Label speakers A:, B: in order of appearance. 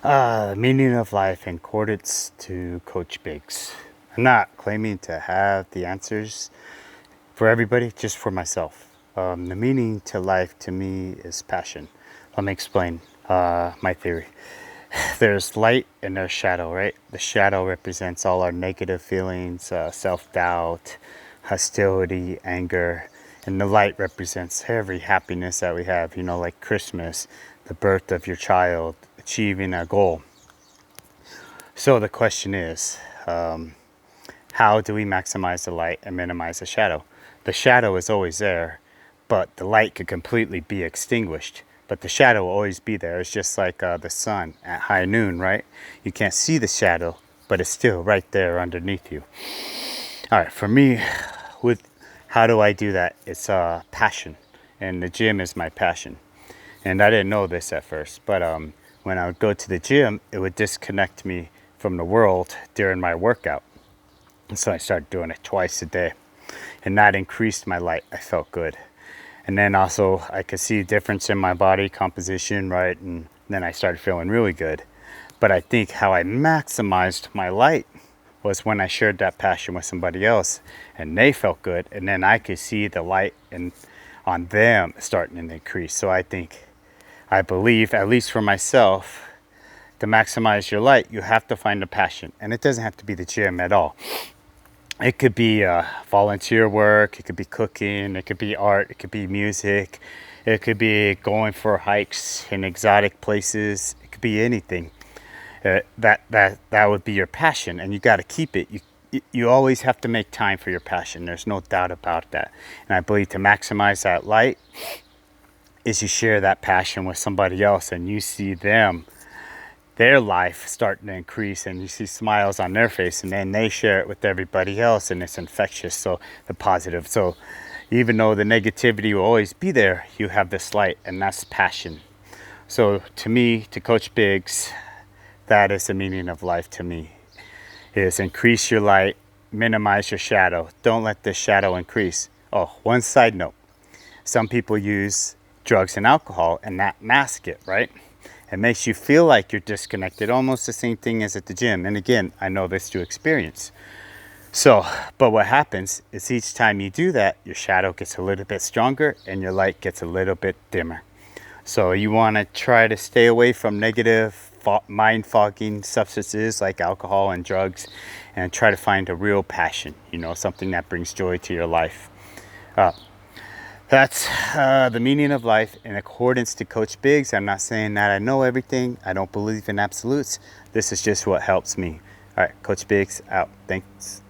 A: Meaning of life in accordance to Coach Biggs. I'm not claiming to have the answers for everybody, just for myself. The meaning to life to me is passion. Let me explain my theory. There's light and there's shadow, right? The shadow represents all our negative feelings, self doubt, hostility, anger. And the light represents every happiness that we have, like Christmas, the birth of your child, achieving a goal. So the question is, how do we maximize the light and minimize the shadow? The shadow is always there, but the light could completely be extinguished. But the shadow will always be there. It's just like the sun at high noon, right? You can't see the shadow, but it's still right there underneath you. All right, for me, with how do I do that? It's passion, and the gym is my passion. And I didn't know this at first, but when I would go to the gym, it would disconnect me from the world during my workout. And so I started doing it twice a day. And that increased my light. I felt good. And then also I could see a difference in my body composition, right? And then I started feeling really good. But I think how I maximized my light was when I shared that passion with somebody else and they felt good. And then I could see the light and on them starting to increase. So I believe, at least for myself, to maximize your light, you have to find a passion. And it doesn't have to be the gym at all. It could be volunteer work, it could be cooking, it could be art, it could be music, it could be going for hikes in exotic places, it could be anything. That would be your passion, and you got to keep it. You always have to make time for your passion. There's no doubt about that. And I believe to maximize that light is you share that passion with somebody else, and you see their life starting to increase, and you see smiles on their face, and then they share it with everybody else, and it's infectious. So the positive. So even though the negativity will always be there, you have this light, and that's passion. So to me, to Coach Biggs, that is the meaning of life to me, is increase your light, minimize your shadow. Don't let the shadow increase. Oh, one side note. Some people use drugs and alcohol and that mask it, right? It makes you feel like you're disconnected, almost the same thing as at the gym. And again, I know this through experience. So, but what happens is each time you do that, your shadow gets a little bit stronger and your light gets a little bit dimmer. So you want to try to stay away from negative mind fogging substances like alcohol and drugs, and try to find a real passion, something that brings joy to your life. That's the meaning of life in accordance to Coach Biggs. I'm not saying that I know everything. I don't believe in absolutes. This is just what helps me. All right, Coach Biggs out. Thanks.